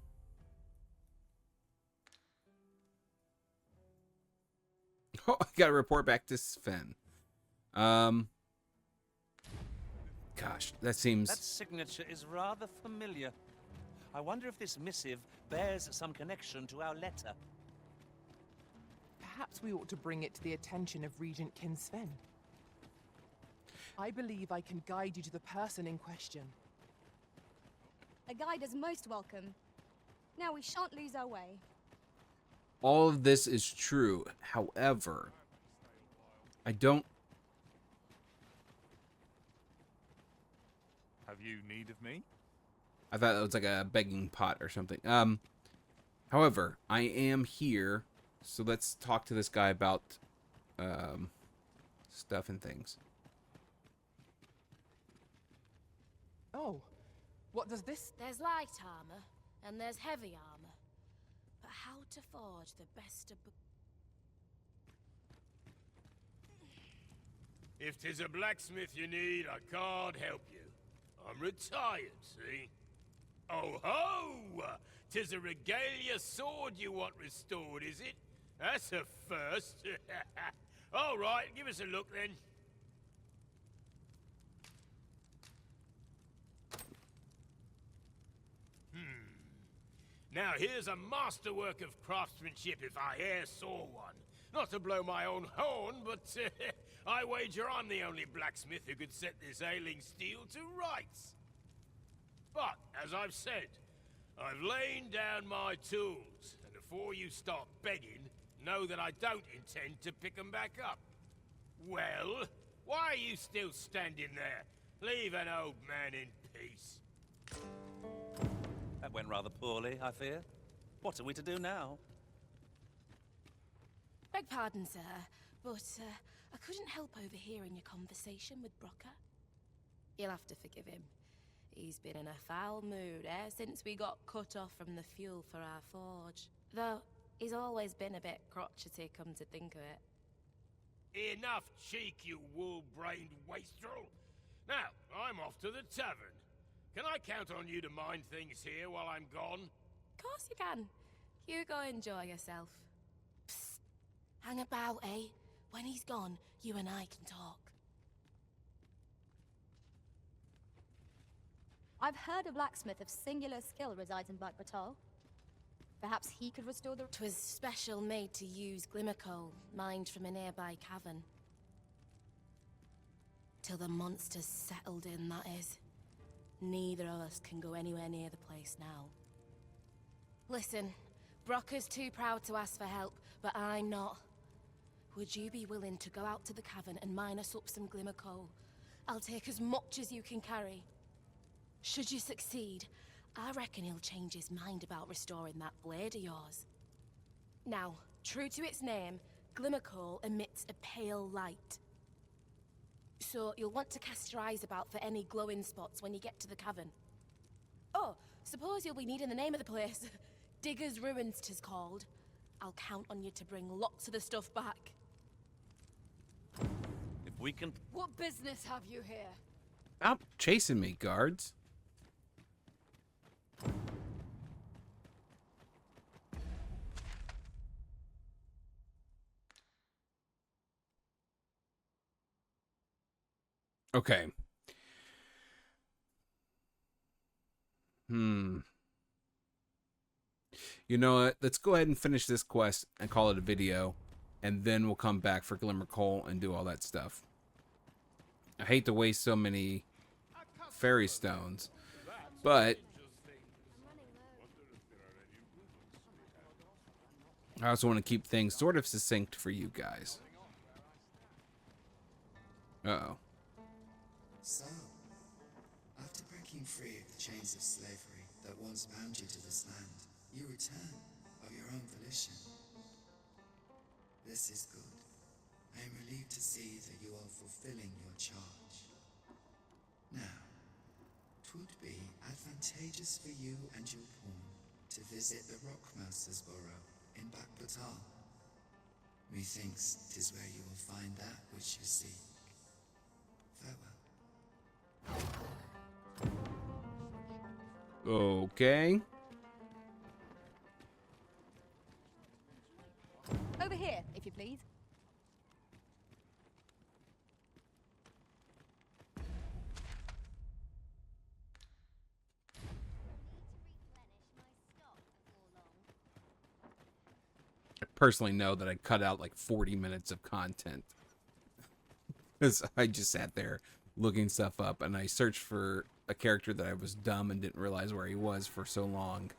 Oh, I gotta report back to Sven. Gosh, that seems... That signature is rather familiar. I wonder if this missive bears some connection to our letter. Perhaps we ought to bring it to the attention of Regent Kin Sven. I believe I can guide you to the person in question. A guide is most welcome. Now we shan't lose our way. All of this is true. However, I don't... Have you need of me? I thought that was like a begging pot or something. However, I am here, so let's talk to this guy about stuff and things. Oh, what does this... There's light armor, and there's heavy armor. But how to forge the best of... If 'tis a blacksmith you need, I can't help you. I'm retired, see? Oh ho! 'Tis a regalia sword you want restored, is it? That's a first. All right, give us a look then. Now here's a masterwork of craftsmanship if I e'er saw one. Not to blow my own horn, but I wager I'm the only blacksmith who could set this ailing steel to rights. But, as I've said, I've lain down my tools, and before you start begging, know that I don't intend to pick them back up. Well, why are you still standing there? Leave an old man in peace. That went rather poorly, I fear. What are we to do now? Beg pardon, sir, but I couldn't help overhearing your conversation with Brocker. You'll have to forgive him. He's been in a foul mood ever since we got cut off from the fuel for our forge. Though, he's always been a bit crotchety, come to think of it. Enough cheek, you wool-brained wastrel. Now, I'm off to the tavern. Can I count on you to mind things here while I'm gone? Of course you can. You go enjoy yourself. Psst. Hang about, eh? When he's gone, you and I can talk. I've heard a blacksmith of singular skill resides in Bakbattahl. Perhaps he could restore the... 'Twas special made to use glimmer coal, mined from a nearby cavern. Till the monsters settled in, that is. Neither of us can go anywhere near the place now. Listen, Brocker's too proud to ask for help, but I'm not. Would you be willing to go out to the cavern and mine us up some glimmer coal? I'll take as much as you can carry. Should you succeed, I reckon he'll change his mind about restoring that blade of yours. Now, true to its name, glimmer coal emits a pale light. So you'll want to cast your eyes about for any glowing spots when you get to the cavern. Oh, suppose you'll be needing the name of the place. Digger's Ruins 'tis called. I'll count on you to bring lots of the stuff back. If we can... What business have you here? Stop chasing me, guards. Okay. You know what? Let's go ahead and finish this quest and call it a video, and then we'll come back for Glimmer Coal and do all that stuff. I hate to waste so many fairy stones, but I also want to keep things sort of succinct for you guys. Uh-oh. So, after breaking free of the chains of slavery that once bound you to this land, you return of your own volition. This is good. I am relieved to see that you are fulfilling your charge. Now, 'twould be advantageous for you and your pawn to visit the Rockmaster's Burrow in Bakbattahl. Methinks 'tis where you will find that which you seek. Farewell. Okay. Over here, if you please. I personally know that I cut out like 40 minutes of content. Because I just sat there looking stuff up, and I searched for a character that I was dumb and didn't realize where he was for so long.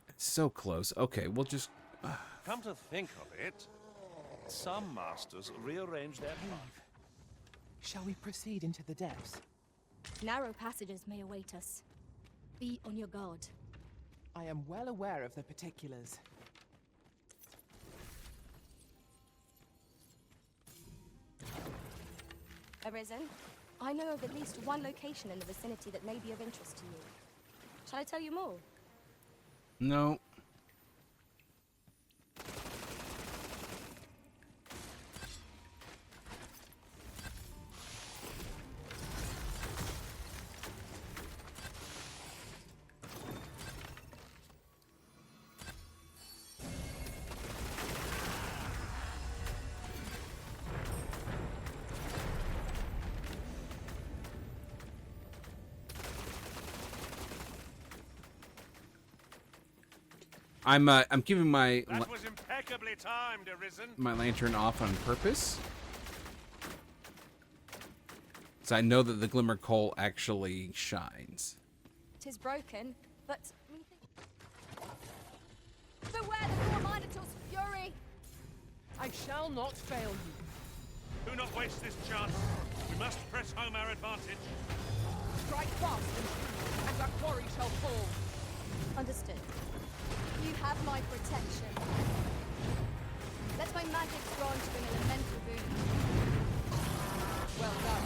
It's so close. Okay, we'll just... Come to think of it, some masters rearrange their life. Shall we proceed into the depths? Narrow passages may await us. Be on your guard. I am well aware of the particulars. Arisen, I know of at least one location in the vicinity that may be of interest to you. Shall I tell you more? No. I'm keeping my That was impeccably timed, Arisen. my lantern off on purpose. So I know that the glimmer coal actually shines. Tis broken, but beware the poor Minotaur's fury! I shall not fail you. Do not waste this chance. We must press home our advantage. Strike fast and true, and our quarry shall fall. Understood. You have my protection. Let my magic grant you an elemental boon. Well done.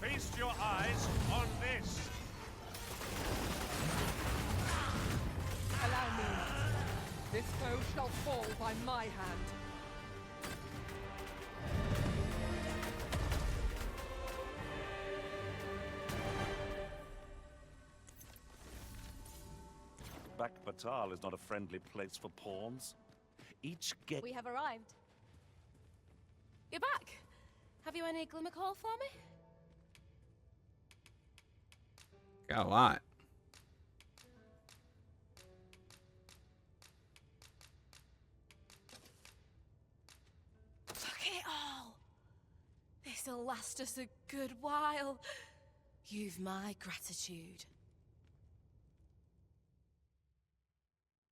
Feast your eyes on this. Allow me. This foe shall fall by my hand. Bakbattahl is not a friendly place for pawns. Each get... We have arrived. You're back. Have you any glimmer call for me? Got a lot. Look at it all. This'll last us a good while. You've my gratitude.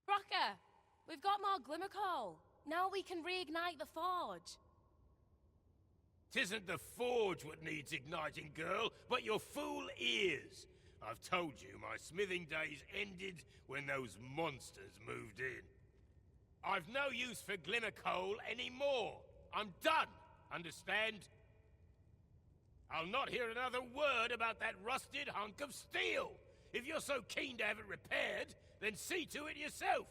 Brocker, we've got more glimmer coal. Now we can reignite the forge. 'Tisn't the forge what needs igniting, girl, but your fool ears. I've told you my smithing days ended when those monsters moved in. I've no use for glimmer coal anymore. I'm done, understand? I'll not hear another word about that rusted hunk of steel. If you're so keen to have it repaired, then see to it yourself.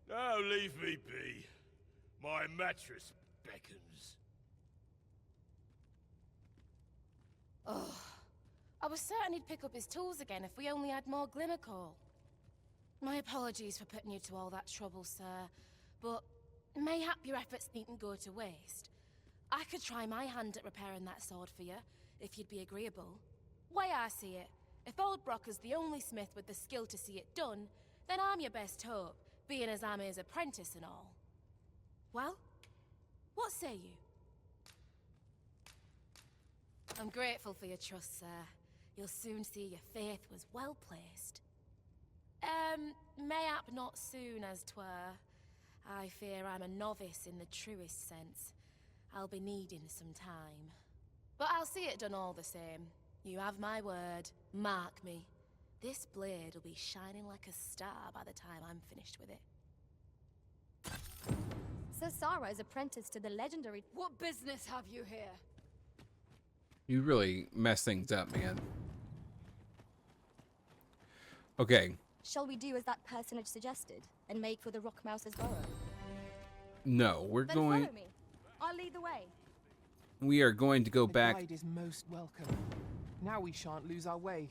Now leave me be. My mattress beckons. Oh, I was certain he'd pick up his tools again if we only had more glimmer coal. My apologies for putting you to all that trouble, sir, but mayhap your efforts needn't go to waste. I could try my hand at repairing that sword for you, if you'd be agreeable. Way I see it, if old Brocker's the only smith with the skill to see it done, then I'm your best hope, being as I'm his apprentice and all. Well, what say you? I'm grateful for your trust, sir. You'll soon see your faith was well placed. Mayhap not soon as 'twere. I fear I'm a novice in the truest sense. I'll be needing some time. But I'll see it done all the same. You have my word. Mark me. This blade will be shining like a star by the time I'm finished with it. Sir Sarah is apprenticed to the legendary... What business have you here? You really mess things up, man. Okay. Shall we do as that personage suggested and make for the Rock Mouse's burrow? No, we're Then going... follow me. I'll lead the way. We are going to go The back... guide is most welcome. Now we shan't lose our way.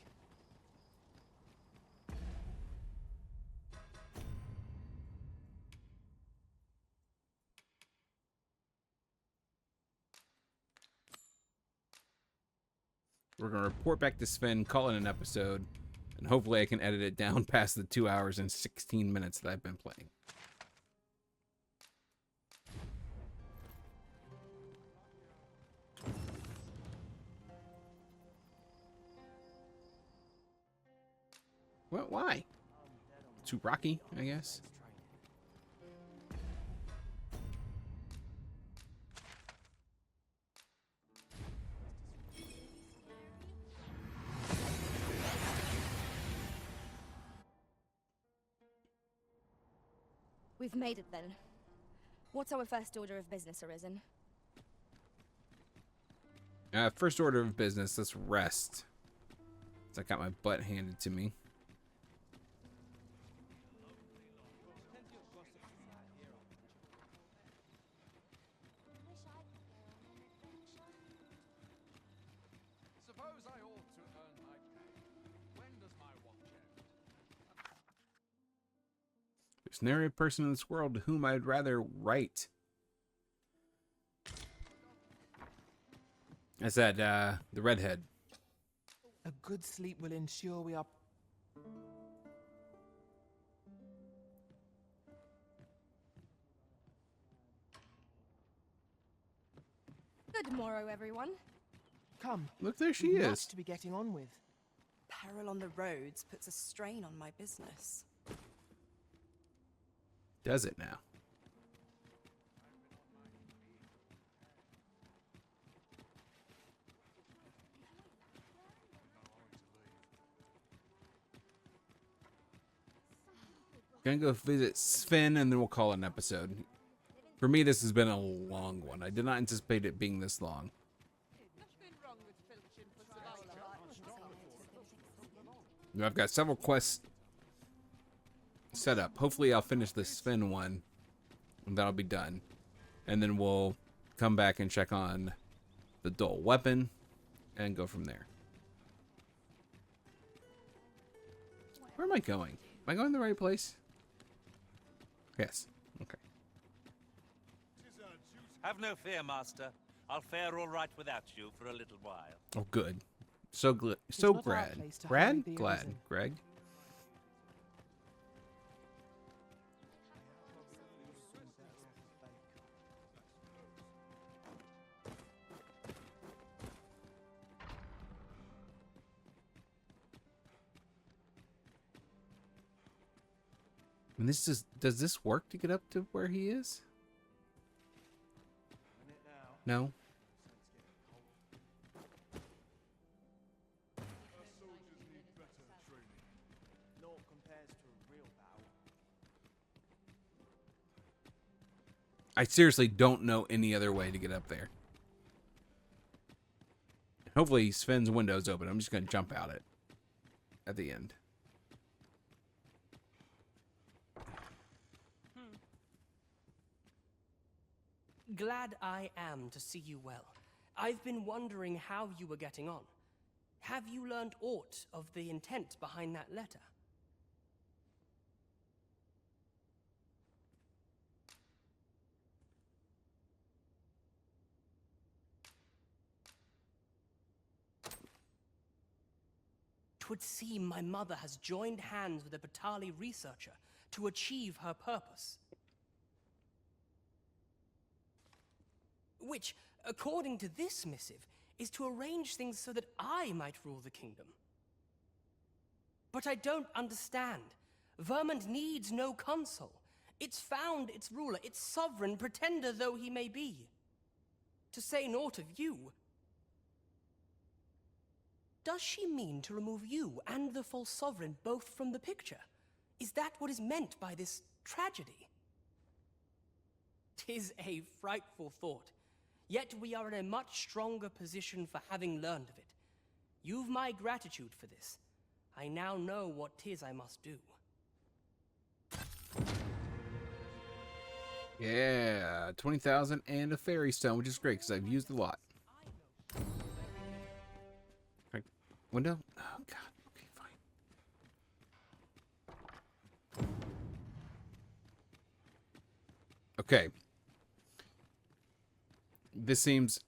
We're going to report back to Sven, call it an episode, and hopefully I can edit it down past the 2 hours and 16 minutes that I've been playing. Well, why? Too rocky, I guess. We've made it then. What's our first order of business, Arisen? First order of business, let's rest. So I got my butt handed to me. Suppose I ought to earn my pay. When does my watch end? There's nary a person in this world to whom I'd rather write. That's that, the redhead. A good sleep will ensure we are... Good morrow, everyone. Come. Look, there she we've is. Much to be getting on with. Peril on the roads puts a strain on my business. Does it now? Gonna go visit Sven and then we'll call it an episode. For me, this has been a long one. I did not anticipate it being this long. Now, I've got several quests set up. Hopefully I'll finish the Sven one and that'll be done. And then we'll come back and check on the dual weapon and go from there. Where am I going? Am I going the right place? Yes. Okay. Have no fear, Master. I'll fare all right without you for a little while. Oh, good. So glad. So glad. Glad. Greg. And this is, does this work to get up to where he is? No. I seriously don't know any other way to get up there. Hopefully Sven's window's open. I'm just going to jump out it at the end. Glad I am to see you well. I've been wondering how you were getting on. Have you learned aught of the intent behind that letter? Twould seem my mother has joined hands with a Bakbattahl researcher to achieve her purpose. Which, according to this missive, is to arrange things so that I might rule the kingdom. But I don't understand. Vermund needs no consul. It's found its ruler, its sovereign, pretender though he may be. To say naught of you. Does she mean to remove you and the false sovereign both from the picture? Is that what is meant by this tragedy? 'Tis a frightful thought. Yet we are in a much stronger position for having learned of it. You've my gratitude for this. I now know what 'tis I must do. Yeah, 20,000 and a fairy stone, which is great because I've used a lot. Okay. Window? Oh, God. Okay, fine. Okay. This seems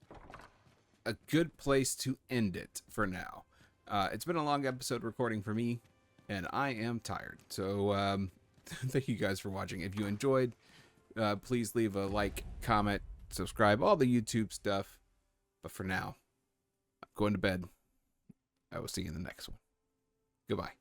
a good place to end it for now. It's been a long episode recording for me, and I am tired. So, thank you guys for watching. If you enjoyed, please leave a like, comment, subscribe, all the YouTube stuff. But for now, I'm going to bed. I will see you in the next one. Goodbye.